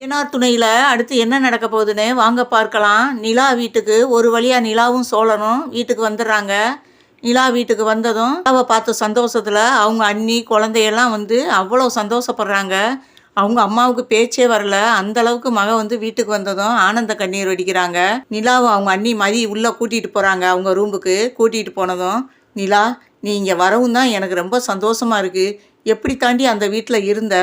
இன்னார் துணையில் அடுத்து என்ன நடக்க போகுதுன்னு வாங்க பார்க்கலாம். நிலா வீட்டுக்கு ஒரு வழியாக நிலாவும் சோழனும் வீட்டுக்கு வந்துடுறாங்க. நிலா வீட்டுக்கு வந்ததும் நிலாவை பார்த்த சந்தோஷத்தில் அவங்க அண்ணி குழந்தையெல்லாம் வந்து அவ்வளோ சந்தோஷப்படுறாங்க. அவங்க அம்மாவுக்கு பேச்சே வரல. அந்த அளவுக்கு மகன் வந்து வீட்டுக்கு வந்ததும் ஆனந்த கண்ணீர் வெடிக்கிறாங்க. நிலாவை அவங்க அண்ணி மதி உள்ளே கூட்டிகிட்டு போகிறாங்க. அவங்க ரூமுக்கு கூட்டிகிட்டு போனதும், நிலா நீ இங்கே வரவும் தான் எனக்கு ரொம்ப சந்தோஷமாக இருக்குது. எப்படி தாண்டி அந்த வீட்டில் இருந்த?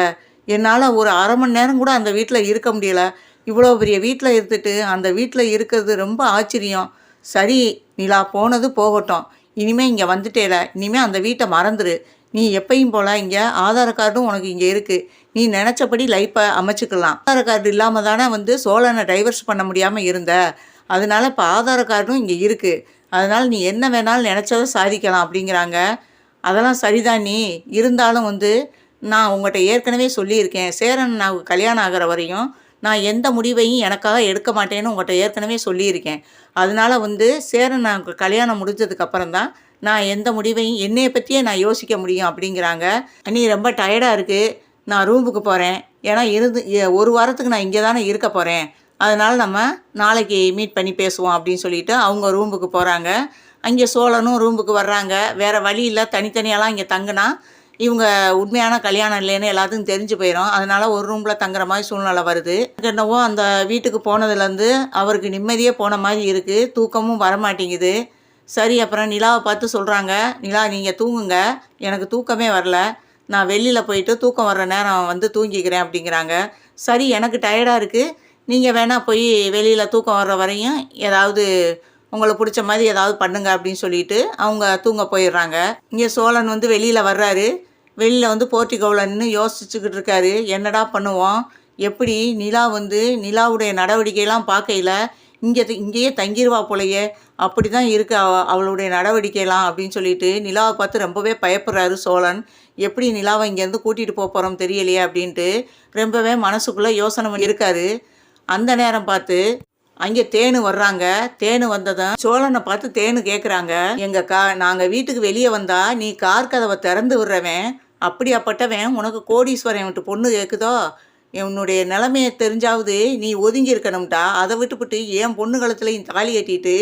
என்னால் ஒரு அரை மணி நேரம் கூட அந்த வீட்டில் இருக்க முடியல. இவ்வளோ பெரிய வீட்டில் இருந்துட்டு அந்த வீட்டில் இருக்கிறது ரொம்ப ஆச்சரியம். சரி நிலா, போனது போகட்டும். இனிமேல் இங்கே வந்துட்டேல, இனிமேல் அந்த வீட்டை மறந்துடு. நீ எப்பயும் போல் இங்கே ஆதார் கார்டும் உனக்கு இங்கே இருக்குது. நீ நினச்சபடி லைஃப்பை அமைச்சிக்கலாம். ஆதார் கார்டு இல்லாமல் தானே வந்து சோழனை டைவர்ஸ் பண்ண முடியாமல் இருந்த. அதனால் இப்போ ஆதார் கார்டும் இங்கே இருக்குது. அதனால் நீ என்ன வேணாலும் நினச்சதை சாதிக்கலாம் அப்படிங்கிறாங்க. அதெல்லாம் சரிதான் நீ இருந்தாலும் வந்து நான் உங்கள்கிட்ட ஏற்கனவே சொல்லியிருக்கேன். சேரன் நான் கல்யாணம் ஆகிற வரையும் நான் எந்த முடிவையும் எனக்காக எடுக்க மாட்டேன்னு உங்கள்கிட்ட ஏற்கனவே சொல்லியிருக்கேன். அதனால் வந்து சேரன் நான் கல்யாணம் முடிஞ்சதுக்கப்புறம் தான் நான் எந்த முடிவையும் என்னையை பற்றியே நான் யோசிக்க முடியும் அப்படிங்கிறாங்க. நீ ரொம்ப டயர்டாக இருக்குது, நான் ரூமுக்கு போகிறேன். ஏன்னா ஒரு வாரத்துக்கு நான் இங்கே தானே இருக்க போகிறேன். அதனால் நம்ம நாளைக்கு மீட் பண்ணி பேசுவோம் அப்படின்னு சொல்லிட்டு அவங்க ரூமுக்கு போகிறாங்க. அங்கே சோழனும் ரூமுக்கு வர்றாங்க. வேறு வழி இல்லை, தனித்தனியாலாம் இங்கே தங்கினா இவங்க உண்மையான கல்யாணம் இல்லைன்னு எல்லாத்துக்கும் தெரிஞ்சு போயிடும். அதனால் ஒரு ரூமில் தங்குற மாதிரி சூழ்நிலை வருது. என்னவோ அந்த வீட்டுக்கு போனதுலேருந்து அவருக்கு நிம்மதியே போன மாதிரி இருக்குது. தூக்கமும் வரமாட்டேங்குது. சரி, அப்புறம் நிலாவை பார்த்து சொல்கிறாங்க, நிலா நீங்கள் தூங்குங்க, எனக்கு தூக்கமே வரல. நான் வெளியில் போயிட்டு தூக்கம் வர்ற நேரம் வந்து தூங்கிக்கிறேன் அப்படிங்கிறாங்க. சரி, எனக்கு டயர்டாக இருக்குது, நீங்கள் வேணால் போய் வெளியில் தூக்கம் வர்ற வரையும் ஏதாவது உங்களுக்கு பிடிச்ச மாதிரி ஏதாவது பண்ணுங்க அப்படின்னு சொல்லிட்டு அவங்க தூங்க போயிடுறாங்க. இங்கே சோழன் வந்து வெளியில் வர்றாரு. வெளியில் வந்து போர்ட்டிகோவில் நின்று யோசிச்சுக்கிட்டு இருக்காரு. என்னடா பண்ணுவோம், எப்படி நிலா வந்து நிலாவுடைய நடவடிக்கையெல்லாம் பார்க்கையில் இங்கேயே தங்கிடுவா போலையே, அப்படி தான் இருக்குது அவளுடைய நடவடிக்கையெல்லாம் அப்படின்னு சொல்லிட்டு நிலாவை பார்த்து ரொம்பவே பயப்படுறாரு சோழன். எப்படி நிலாவை இங்கேருந்து கூட்டிகிட்டு போகிறோம் தெரியலையே அப்படின்ட்டு ரொம்பவே மனசுக்குள்ளே யோசனை பண்ணி இருக்காரு. அந்த நேரம் பார்த்து அங்கே தேனு வர்றாங்க. தேனு வந்ததும் சோழனை பார்த்து தேனு கேட்குறாங்க, நாங்கள் வீட்டுக்கு வெளியே வந்தா நீ கார் கதவை திறந்து விடுறவன், அப்படியாப்பட்டவன் உனக்கு கோடீஸ்வரன் விட்டு பொண்ணு கேட்குதோ, உன்னுடைய நிலைமையை தெரிஞ்சாவது நீ ஒதுங்கி இருக்கணும்டா. அதை விட்டுவிட்டு என் பொண்ணு கழுத்தில் தாலி கட்டிட்டு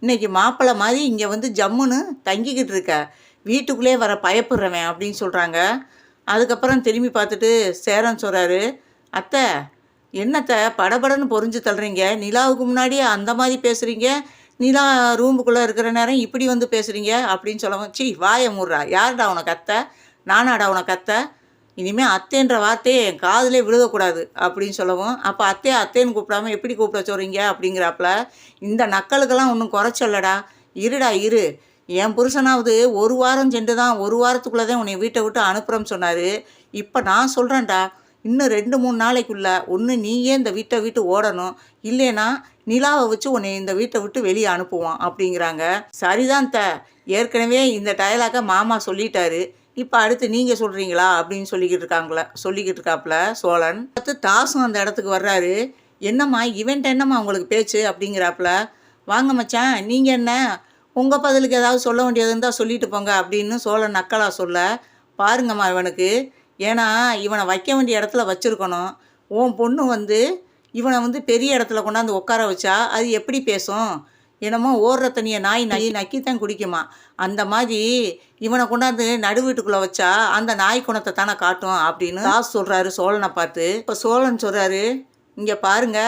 இன்னைக்கு மாப்பிள்ளை மாதிரி இங்கே வந்து ஜம்முன்னு தங்கிக்கிட்டு இருக்க, வீட்டுக்குள்ளே வர பயப்படுறவன் அப்படின்னு சொல்கிறாங்க. அதுக்கப்புறம் திரும்பி பார்த்துட்டு சேரன் சொல்கிறாரு, அத்தை என்னத்தை படபடன்னு பொறிஞ்சு தள்ளுறீங்க, நிலாவுக்கு முன்னாடியே அந்த மாதிரி பேசுகிறீங்க, நிலா ரூமுக்குள்ளே இருக்கிற நேரம் இப்படி வந்து பேசுகிறீங்க அப்படின்னு சொல்லவும், சி வாயை மூடுறா, யாருடா உனக்கு அத்தை, நானாடா உனக்கு அத்தை, இனிமேல் அத்தைன்ற வார்த்தையே என் காதிலே விழுகக்கூடாது அப்படின்னு சொல்லவும், அப்போ அத்தைன்னு கூப்பிடாம எப்படி கூப்பிட சொல்கிறீங்க அப்படிங்கிறாப்புல. இந்த நக்களுக்கெல்லாம் ஒன்றும் குறைச்சல்லடா, இருடா இரு, என் புருஷனாவது ஒரு வாரம் சென்று தான், ஒரு வாரத்துக்குள்ளே தான் உன்னை வீட்டை விட்டு அனுப்புகிறோன்னு சொன்னார். இப்போ நான் சொல்கிறேன்டா, இன்னும் 2-3 நாளைக்குள்ளே ஒன்று நீயே இந்த வீட்டை விட்டு ஓடணும், இல்லைன்னா நிலாவை வச்சு உன்னை இந்த வீட்டை விட்டு வெளியே அனுப்புவான் அப்படிங்கிறாங்க. சரிதான் ஏற்கனவே இந்த டயலாக மாமா சொல்லிட்டாரு, இப்போ அடுத்து நீங்கள் சொல்கிறீங்களா அப்படின்னு சொல்லிக்கிட்டு இருக்காப்புல சோழன். பார்த்து தாசும் அந்த இடத்துக்கு வர்றாரு. என்னம்மா என்னம்மா உங்களுக்கு பேச்சு அப்படிங்கிறாப்புல. வாங்க மச்சான், நீங்கள் என்ன உங்கள் பதிலுக்கு ஏதாவது சொல்ல வேண்டியது இருந்தால் சொல்லிட்டு போங்க அப்படின்னு சோழன் நக்கலாக சொல்ல, பாருங்கம்மா இவனுக்கு, ஏன்னா இவனை வைக்க வேண்டிய இடத்துல வச்சுருக்கணும். உன் பொண்ணு வந்து இவனை வந்து பெரிய இடத்துல கொண்டாந்து உட்கார வச்சா அது எப்படி பேசும், என்னமோ ஓடுற தண்ணியை நாய் நக்கித்தான் குடிக்குமா, அந்த மாதிரி இவனை கொண்டாந்து நடு வீட்டுக்குள்ளே வச்சா அந்த நாய் குணத்தை தானே காட்டும் அப்படின்னு தாஸ் சொல்கிறாரு சோழனை பார்த்து. இப்போ சோழன் சொல்கிறாரு, இங்கே பாருங்க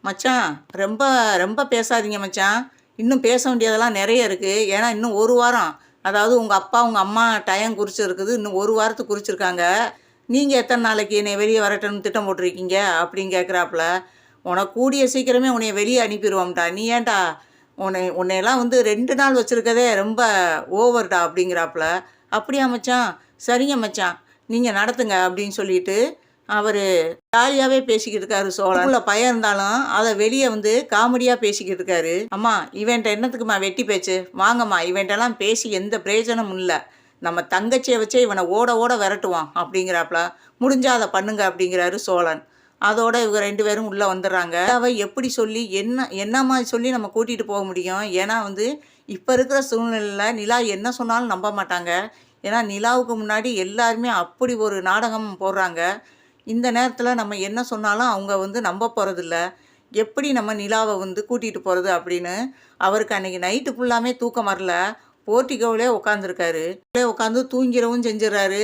மச்சான், ரொம்ப ரொம்ப பேசாதீங்க மச்சான், இன்னும் பேச வேண்டியதெல்லாம் நிறைய இருக்குது. ஏன்னா இன்னும் ஒரு வாரம், அதாவது உங்கள் அப்பா உங்கள் அம்மா டைம் குறிச்சிருக்குது, இன்னும் ஒரு வாரத்துக்கு குறிச்சிருக்காங்க. நீங்கள் எத்தனை நாளைக்கு என்னை வெளியே வரட்டும்னு திட்டம் போட்டிருக்கீங்க அப்படின்னு கேட்குறாப்புல. உனக்கு கூடிய சீக்கிரமே உன்னை வெளியே அனுப்பிடுவோம்டா, நீ ஏன்டா உன்னையெல்லாம் வந்து 2 நாள் வச்சுருக்கதே ரொம்ப ஓவர்டா அப்படிங்கிறாப்புல. அப்படியா மச்சான், சரிங்க மச்சான் நீங்கள் நடத்துங்க அப்படின்னு சொல்லிட்டு அவர் ஜாலியாகவே பேசிக்கிட்டு இருக்காரு சோழன். உள்ள பயம் இருந்தாலும் அதை வெளியே வந்து காமெடியாக பேசிக்கிட்டு இருக்காரு. அம்மா இவன்ட்ட என்னத்துக்குமா வெட்டி பேச்சு, வாங்கம்மா இவன்ட்டெல்லாம் பேசி எந்த பிரயோஜனமும் இல்லை, நம்ம தங்கச்சியை வச்சே இவனை ஓட ஓட விரட்டுவான் அப்படிங்கிறாப்புல. முடிஞ்சா அதை பண்ணுங்க அப்படிங்கிறாரு சோழன். அதோட இவங்க 2 பேரும் உள்ளே வந்துடுறாங்க. அவ எப்படி சொல்லி என்ன மாதிரி சொல்லி நம்ம கூட்டிகிட்டு போக முடியும், ஏன்னா வந்து இப்போ இருக்கிற சூழ்நிலையில் நிலா என்ன சொன்னாலும் நம்ப மாட்டாங்க. ஏன்னா நிலாவுக்கு முன்னாடி எல்லாருமே அப்படி ஒரு நாடகம் போடுறாங்க. இந்த நேரத்தில் நம்ம என்ன சொன்னாலும் அவங்க வந்து நம்ப போகிறதில்ல. எப்படி நம்ம நிலாவை வந்து கூட்டிகிட்டு போகிறது அப்படின்னு அவருக்கு அன்றைக்கி நைட்டு ஃபுல்லாமே தூக்கம் வரல. போர்ட்டிகோவிலே உட்காந்துருக்காரு. உட்காந்து தூங்கிடவும் செஞ்சிடறாரு.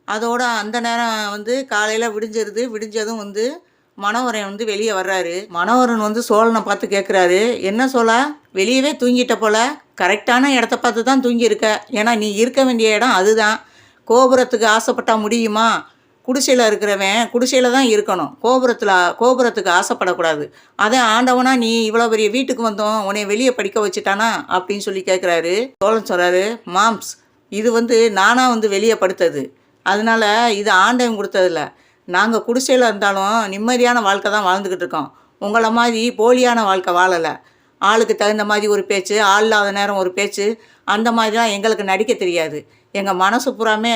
அதோட அந்த நேரம் வந்து காலையில் விடிஞ்சிருது. விடிஞ்சதும் வந்து மனோகரன் வந்து வெளியே வர்றாரு. மனோகரன் வந்து சோழனை பார்த்து கேட்குறாரு, என்ன சோழா, வெளியவே தூங்கிட்ட போல, கரெக்டான இடத்த பார்த்து தான் தூங்கியிருக்க. ஏன்னா நீ இருக்க வேண்டிய இடம் அதுதான். கோபுரத்துக்கு ஆசைப்பட்டா முடியுமா? குடிசையில் இருக்கிறவன் குடிசையில் தான் இருக்கணும், கோபுரத்துக்கு ஆசைப்படக்கூடாது. அதே ஆண்டவனா நீ இவ்வளோ பெரிய வீட்டுக்கு வந்தோம், உன்னை வெளியே படிக்க வச்சுட்டானா அப்படின்னு சொல்லி கேட்குறாரு. சோழன் சொல்கிறாரு, மாம்ஸ், இது வந்து நானாக வந்து வெளியே படுத்தது, அதனால இது ஆண்டவன் கொடுத்ததில்ல. நாங்கள் குடிசையில் இருந்தாலும் நிம்மதியான வாழ்க்கை தான் வாழ்ந்துக்கிட்டு இருக்கோம். உங்களை மாதிரி போலியான வாழ்க்கை வாழலை. ஆளுக்கு தகுந்த மாதிரி ஒரு பேச்சு, ஆள் இல்லாத நேரம் ஒரு பேச்சு, அந்த மாதிரிலாம் எங்களுக்கு நடிக்க தெரியாது. எங்கள் மனசு பூராமே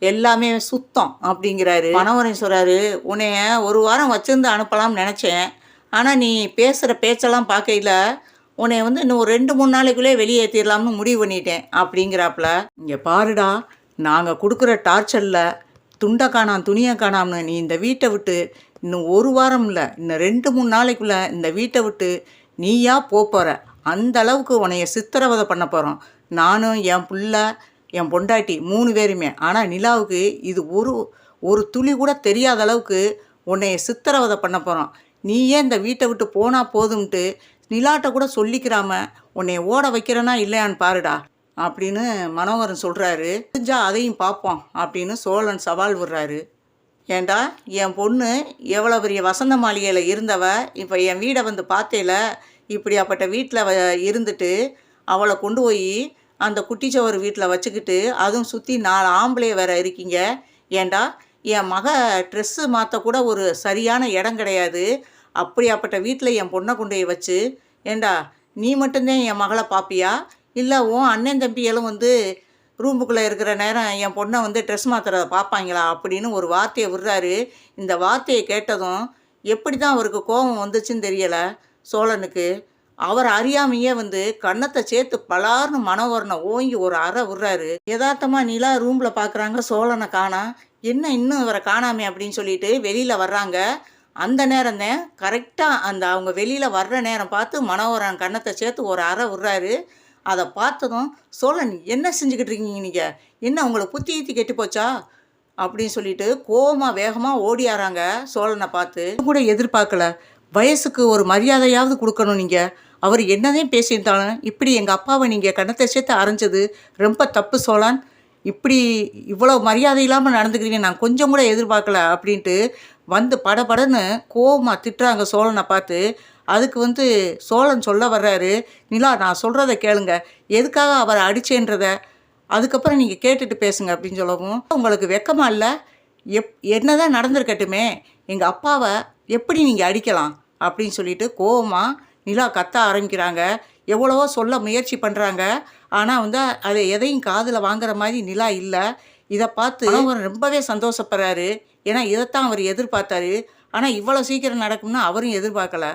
எல்லாமே சுத்தம் அப்படிங்கிறாரு. மனோகரன் சொல்கிறாரு, உன்னைய ஒரு வாரம் வச்சுருந்து அனுப்பலாம்னு நினச்சேன். ஆனால் நீ பேசுகிற பேச்செல்லாம் பார்க்கையில் உன்னைய வந்து இன்னும் ஒரு 2-3 நாளைக்குள்ளே வெளியேற்றிடலாம்னு முடிவு பண்ணிட்டேன் அப்படிங்கிறாப்புல. இங்கே பாருடா, நாங்கள் கொடுக்குற டார்ச்சரில் துண்டை காணாம் துணியை காணாம்னு நீ இந்த வீட்டை விட்டு இன்னும் ஒரு வாரம் இல்லை, இன்னும் 2-3 நாளைக்குள்ளே இந்த வீட்டை விட்டு நீயா போகிற அந்த அளவுக்கு உன்னைய சித்திரவதை பண்ண போகிறோம். நானும் என் பிள்ளை என் பொண்டாட்டி 3 பேருமே. ஆனால் நிலாவுக்கு இது ஒரு துளி கூட தெரியாத அளவுக்கு உன்னைய சித்திரவதை பண்ண போகிறோம். நீயே இந்த வீட்டை விட்டு போனால் போதும்ட்டு நிலாட்ட கூட சொல்லிக்கிறாம உன்னைய ஓட வைக்கிறேன்னா இல்லையான்னு பாருடா அப்படின்னு மனோகரன் சொல்கிறாரு. தெரிஞ்சா அதையும் பார்ப்போம் அப்படின்னு சோழன் சவால் விடுறாரு. ஏண்டா, என் பொண்ணு எவ்வளோ பெரிய வசந்த மாளிகையில் இருந்தவ இப்போ என் வீடை வந்து பார்த்தேல, இப்படியாப்பட்ட வீட்டில் இருந்துட்டு அவளை கொண்டு போய் அந்த குட்டிச்சவர் வீட்டில் வச்சுக்கிட்டு அதுவும் சுற்றி 4 ஆம்பளைய வேற இருக்கீங்க. ஏண்டா, என் மக ட்ரெஸ்ஸு மாற்றக்கூட ஒரு சரியான இடம் கிடையாது. அப்படியாப்பட்ட வீட்டில் என் பொண்ணை கொண்டு போய் வச்சு, ஏண்டா நீ மட்டும்தான் என் மகளை பார்ப்பியா, இல்லை உன் அண்ணன் தம்பிகளும் வந்து ரூமுக்குள்ளே இருக்கிற நேரம் என் பொண்ணை வந்து ட்ரெஸ் மாற்றுறத பார்ப்பாங்களா அப்படின்னு ஒரு வார்த்தையை விடுறாரு. இந்த வார்த்தையை கேட்டதும் எப்படி தான் அவருக்கு கோபம் வந்துச்சுன்னு தெரியலை சோழனுக்கு. அவர் அறியாமையே வந்து கன்னத்தை சேர்த்து பலார்னு மனோகரனை ஓங்கி ஒரு அறை விடுறாரு. யதார்த்தமாக நிலா ரூமில் பார்க்குறாங்க, சோழனை காணா. என்ன இன்னும் இவரை காணாமே அப்படின்னு சொல்லிட்டு வெளியில் வர்றாங்க. அந்த நேரம் தான் கரெக்டாக அந்த அவங்க வெளியில் வர்ற நேரம் பார்த்து மனோகரன் கன்னத்தை சேர்த்து ஒரு அறை விடுறாரு. அதை பார்த்ததும், சோழன் என்ன செஞ்சுக்கிட்டு இருக்கீங்க நீங்கள், என்ன உங்களுக்கு புத்தி ஈத்தி கெட்டு போச்சா அப்படின்னு சொல்லிட்டு கோவமாக வேகமாக ஓடியாராங்க சோழனை பார்த்து. கூட எதிர்பார்க்கல, வயசுக்கு ஒரு மரியாதையாவது கொடுக்கணும். நீங்கள் அவர் என்னதான் பேசியிருந்தாலும் இப்படி எங்கள் அப்பாவை நீங்கள் கன்னத்தை சேர்த்து அரைஞ்சது ரொம்ப தப்பு சோழன். இப்படி இவ்வளோ மரியாதை இல்லாமல் நடந்துக்கிறீங்க, நான் கொஞ்சம் கூட எதிர்பார்க்கல அப்படின்ட்டு வந்து படபடன்னு கோவமாக திட்டுறாங்க சோழனை பார்த்து. அதுக்கு வந்து சோழன் சொல்ல வர்றாரு, நிலா நான் சொல்கிறத கேளுங்க, எதுக்காக அவரை அடிச்சேன்றத அதுக்கப்புறம் நீங்கள் கேட்டுட்டு பேசுங்க அப்படின்னு சொல்லவும், உங்களுக்கு வெக்கமா இல்லை, என்னதான் நடந்திருக்கட்டுமே, எங்கள் அப்பாவை எப்படி நீங்கள் அடிக்கலாம் அப்படின்னு சொல்லிட்டு கோவமாக நிலா கத்த ஆரம்பிக்கிறாங்க. எவ்வளவோ சொல்ல முயற்சி பண்ணுறாங்க, ஆனால் வந்து அதை எதையும் காதில் வாங்குற மாதிரி நிலா இல்லை. இதை பார்த்து அவர் ரொம்பவே சந்தோஷப்படுறாரு. ஏன்னா இதைத்தான் அவர் எதிர்பார்த்தாரு. ஆனால் இவ்வளோ சீக்கிரம் நடக்கும்னு அவரும் எதிர்பார்க்கல.